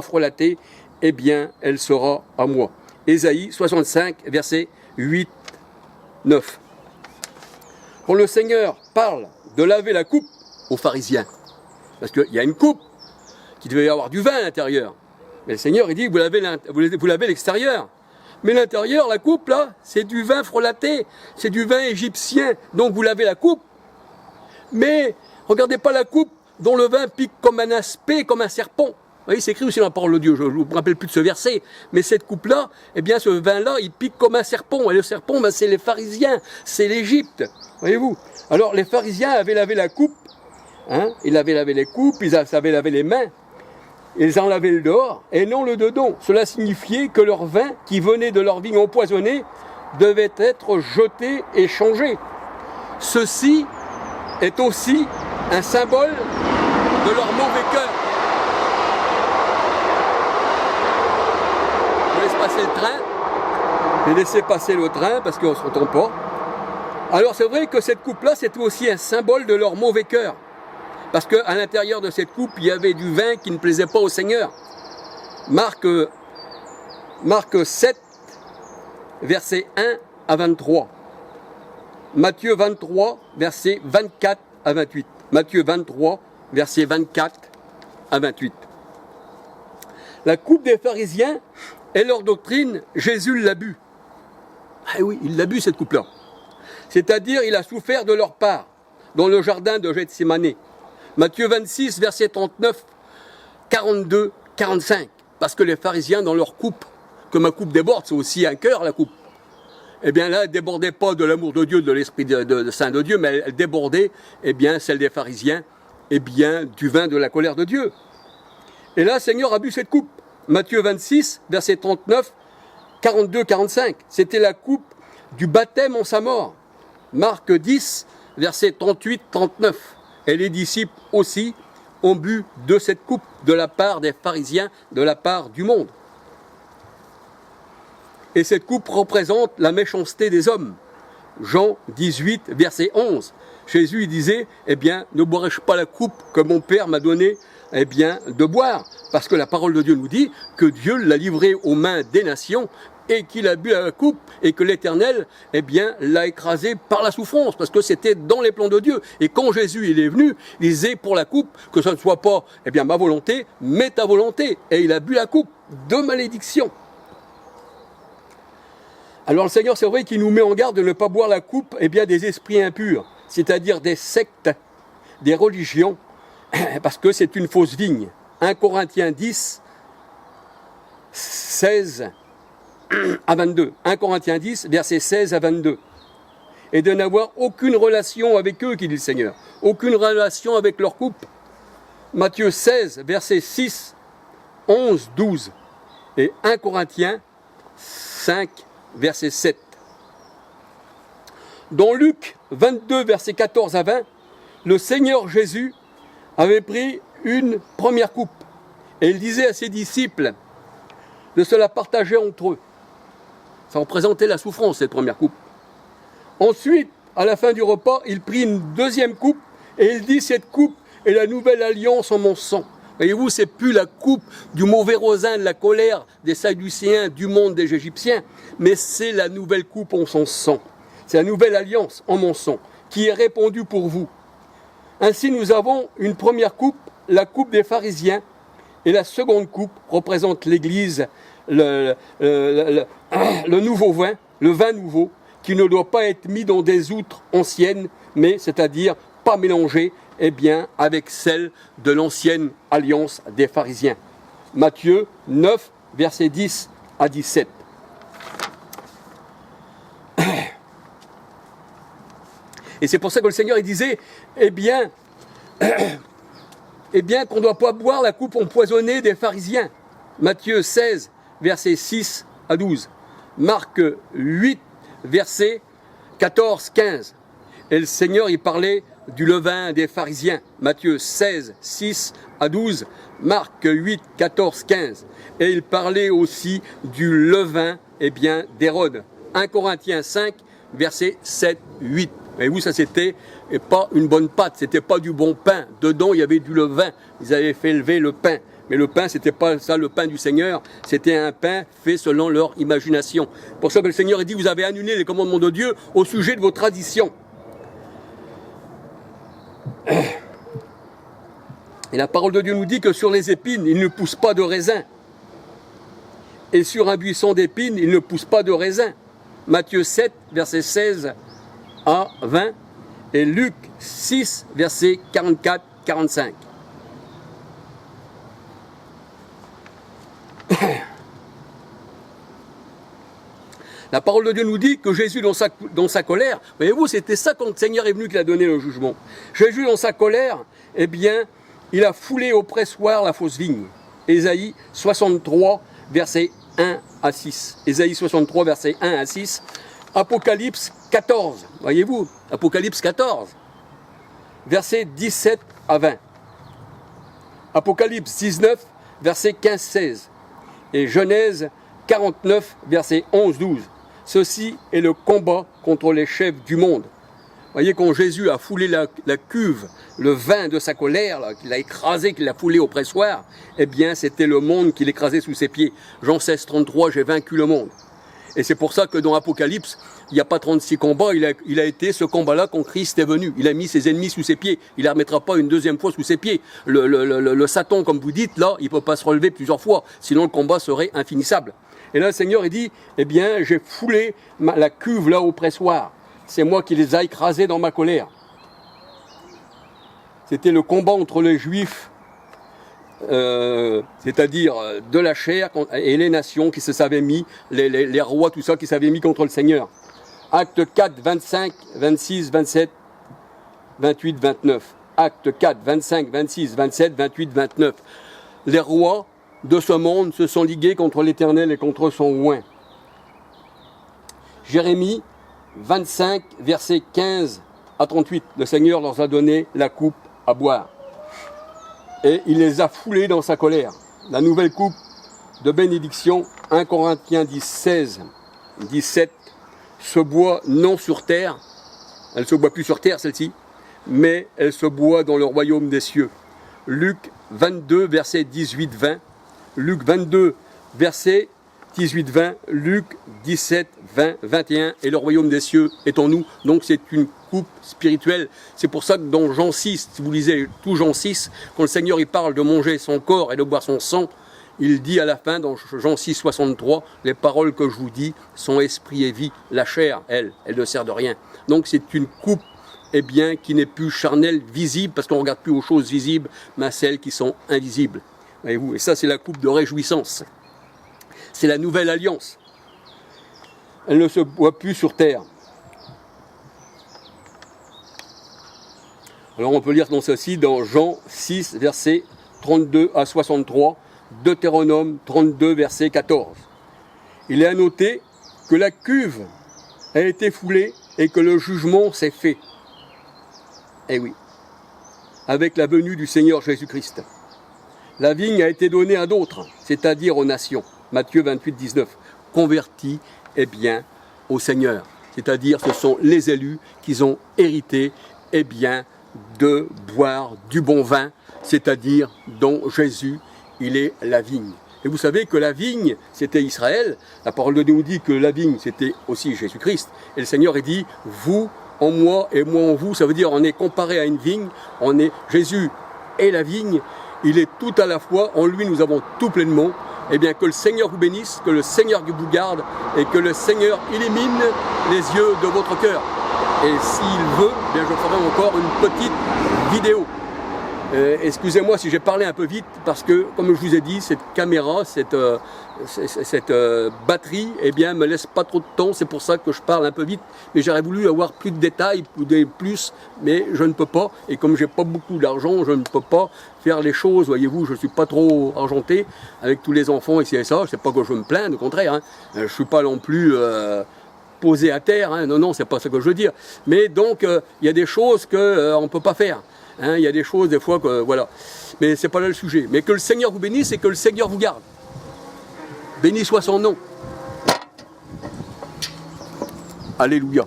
frelaté, eh bien, elle sera à moi. Ésaïe 65, versets 8, 9. Quand le Seigneur parle de laver la coupe aux pharisiens, parce qu'il y a une coupe qui devait y avoir du vin à l'intérieur, mais le Seigneur, il dit, vous lavez l'extérieur. Mais l'intérieur, la coupe, là, c'est du vin frelaté, c'est du vin égyptien, donc vous lavez la coupe. Mais regardez pas la coupe dont le vin pique comme un aspect, comme un serpent. Vous voyez, c'est écrit aussi dans la parole de Dieu, je ne me rappelle plus de ce verset. Mais cette coupe-là, eh bien ce vin-là, il pique comme un serpent. Et le serpent, ben, c'est les pharisiens, c'est l'Égypte. Voyez-vous. Alors les pharisiens avaient lavé la coupe, hein, ils avaient lavé les coupes, ils avaient lavé les mains, ils en lavaient le dehors et non le dedans. Cela signifiait que leur vin, qui venait de leur vigne empoisonnée, devait être jeté et changé. Ceci est aussi un symbole de leur mauvais cœur. Je laisse passer le train. J'ai laissé passer le train parce qu'on ne se retrouve pas. Alors c'est vrai que cette coupe-là, c'est aussi un symbole de leur mauvais cœur. Parce qu'à l'intérieur de cette coupe, il y avait du vin qui ne plaisait pas au Seigneur. Marc 7, versets 1 à 23. Matthieu 23, versets 24 à 28. Matthieu 23, versets 24 à 28. La coupe des pharisiens et leur doctrine, Jésus l'a bu. Ah oui, il l'a bu cette coupe-là. C'est-à-dire, il a souffert de leur part dans le jardin de Gethsémane. Matthieu 26, versets 39, 42, 45. Parce que les pharisiens, dans leur coupe, que ma coupe déborde, c'est aussi un cœur, la coupe. Eh bien là, elle ne débordait pas de l'amour de Dieu, de l'Esprit de Saint de Dieu, mais elle débordait, eh bien, celle des pharisiens, eh bien, du vin de la colère de Dieu. Et là, le Seigneur a bu cette coupe. Matthieu 26, versets 39, 42, 45. C'était la coupe du baptême en sa mort. Marc 10, versets 38, 39. Et les disciples aussi ont bu de cette coupe de la part des pharisiens, de la part du monde. Et cette coupe représente la méchanceté des hommes. Jean 18, verset 11. Jésus disait, eh bien, ne boirai-je pas la coupe que mon Père m'a donnée, eh bien, de boire. Parce que la parole de Dieu nous dit que Dieu l'a livré aux mains des nations et qu'il a bu à la coupe et que l'Éternel, eh bien, l'a écrasé par la souffrance, parce que c'était dans les plans de Dieu. Et quand Jésus il est venu, il disait pour la coupe que ce ne soit pas, eh bien, ma volonté, mais ta volonté. Et il a bu la coupe de malédiction. Alors le Seigneur, c'est vrai qu'il nous met en garde de ne pas boire la coupe, eh bien, des esprits impurs, c'est-à-dire des sectes, des religions, parce que c'est une fausse vigne. 1 Corinthiens 10, 16 à 22. 1 Corinthiens 10, versets 16 à 22. Et de n'avoir aucune relation avec eux, qui dit le Seigneur. Aucune relation avec leur coupe. Matthieu 16, versets 6, 11, 12. Et 1 Corinthiens 5, verset 7. Dans Luc 22, versets 14 à 20, le Seigneur Jésus avait pris une première coupe. Et il disait à ses disciples de se la partager entre eux. Ça représentait la souffrance, cette première coupe. Ensuite, à la fin du repas, il prit une deuxième coupe et il dit, cette coupe est la nouvelle alliance en mon sang. Voyez-vous, c'est plus la coupe du mauvais rosin, de la colère des Sadducéens, du monde des Égyptiens, mais c'est la nouvelle coupe en son sang. C'est la nouvelle alliance en mon sang, qui est répandue pour vous. Ainsi, nous avons une première coupe, la coupe des pharisiens, et la seconde coupe représente l'Église, le nouveau vin, le vin nouveau, qui ne doit pas être mis dans des outres anciennes, mais c'est-à-dire pas mélangé, eh bien, avec celle de l'ancienne alliance des pharisiens. Matthieu 9, versets 10 à 17. Et c'est pour ça que le Seigneur il disait, eh bien qu'on ne doit pas boire la coupe empoisonnée des pharisiens. Matthieu 16, versets 6 à 12. Marc 8, versets 14, 15. Et le Seigneur, il parlait du levain des pharisiens. Matthieu 16, 6 à 12. Marc 8, 14, 15. Et il parlait aussi du levain, eh bien, d'Hérode. 1 Corinthiens 5, versets 7, 8. Et vous, ça c'était pas une bonne pâte, c'était pas du bon pain. Dedans, il y avait du levain. Ils avaient fait lever le pain. Mais le pain, c'était pas ça le pain du Seigneur, c'était un pain fait selon leur imagination. Pour ça que le Seigneur dit, vous avez annulé les commandements de Dieu au sujet de vos traditions. Et la parole de Dieu nous dit que sur les épines, il ne pousse pas de raisin. Et sur un buisson d'épines, il ne pousse pas de raisin. Matthieu 7, versets 16 à 20, et Luc 6, versets 44-45. La parole de Dieu nous dit que Jésus, dans sa colère, voyez-vous, c'était ça quand le Seigneur est venu qu'il a donné le jugement. Jésus, dans sa colère, eh bien, il a foulé au pressoir la fausse vigne. Ésaïe 63, versets 1 à 6. Ésaïe 63, versets 1 à 6. Apocalypse 14, voyez-vous, Apocalypse 14, versets 17 à 20. Apocalypse 19, versets 15-16. Et Genèse 49, versets 11-12. Ceci est le combat contre les chefs du monde. Voyez, quand Jésus a foulé la cuve, le vin de sa colère, qu'il a écrasé, qu'il a foulé au pressoir, eh bien, c'était le monde qu'il écrasait sous ses pieds. Jean 16, 33, j'ai vaincu le monde. Et c'est pour ça que dans Apocalypse, il n'y a pas 36 combats, il a été ce combat-là quand Christ est venu. Il a mis ses ennemis sous ses pieds. Il ne les remettra pas une deuxième fois sous ses pieds. Le Satan, comme vous dites, là, il ne peut pas se relever plusieurs fois, sinon le combat serait infinissable. Et là, le Seigneur, il dit, eh bien, j'ai foulé la cuve là au pressoir. C'est moi qui les ai écrasés dans ma colère. C'était le combat entre les Juifs, c'est-à-dire de la chair, et les nations qui se savaient mis, les rois, tout ça, qui s'avaient mis contre le Seigneur. Acte 4, 25, 26, 27, 28, 29. Acte 4, 25, 26, 27, 28, 29. Les rois de ce monde se sont ligués contre l'Éternel et contre son oint. Jérémie 25, versets 15 à 38. Le Seigneur leur a donné la coupe à boire. Et il les a foulés dans sa colère. La nouvelle coupe de bénédiction, 1 Corinthiens 10, 16, 17, se boit non sur terre, elle ne se boit plus sur terre celle-ci, mais elle se boit dans le royaume des cieux. Luc 22, versets 18-20, Luc 22, versets 18-20, Luc 17, 20, 21, et le royaume des cieux est en nous. Donc c'est une coupe spirituelle. C'est pour ça que dans Jean 6, si vous lisez tout Jean 6, quand le Seigneur il parle de manger son corps et de boire son sang, il dit à la fin, dans Jean 6, 63, les paroles que je vous dis sont esprit et vie. La chair, elle ne sert de rien. Donc c'est une coupe, eh bien, qui n'est plus charnelle, visible, parce qu'on ne regarde plus aux choses visibles, mais à celles qui sont invisibles. Voyez-vous, et ça c'est la coupe de réjouissance. C'est la nouvelle alliance. Elle ne se boit plus sur terre. Alors on peut lire dans ceci, dans Jean 6, versets 32 à 63, Deutéronome 32, verset 14. Il est à noter que la cuve a été foulée et que le jugement s'est fait. Eh oui, avec la venue du Seigneur Jésus-Christ. La vigne a été donnée à d'autres, c'est-à-dire aux nations. Matthieu 28, 19. Convertis, eh bien, au Seigneur. C'est-à-dire, ce sont les élus qui ont hérité, eh bien, de boire du bon vin, c'est-à-dire dont Jésus, il est la vigne. Et vous savez que la vigne, c'était Israël. La parole de Dieu nous dit que la vigne, c'était aussi Jésus-Christ. Et le Seigneur, il dit, vous en moi et moi en vous. Ça veut dire, on est comparé à une vigne. Jésus est la vigne. Il est tout à la fois. En lui, nous avons tout pleinement. Eh bien, que le Seigneur vous bénisse, que le Seigneur vous garde et que le Seigneur illumine les yeux de votre cœur. Et s'il veut, eh bien, je ferai encore une petite vidéo. Excusez-moi si j'ai parlé un peu vite, parce que, comme je vous ai dit, cette caméra, cette batterie, eh bien, me laisse pas trop de temps. C'est pour ça que je parle un peu vite. Mais j'aurais voulu avoir plus de détails, plus, mais je ne peux pas. Et comme j'ai pas beaucoup d'argent, je ne peux pas faire les choses. Voyez-vous, je suis pas trop argenté avec tous les enfants ici et ça. C'est pas que je me plains, au contraire. Hein. Je suis pas non plus posé à terre. Hein. Non, c'est pas ça que je veux dire. Mais donc, il y a des choses qu'on ne peut pas faire. Hein, il y a des choses, des fois, que voilà. Mais c'est pas là le sujet. Mais que le Seigneur vous bénisse et que le Seigneur vous garde. Béni soit son nom. Alléluia.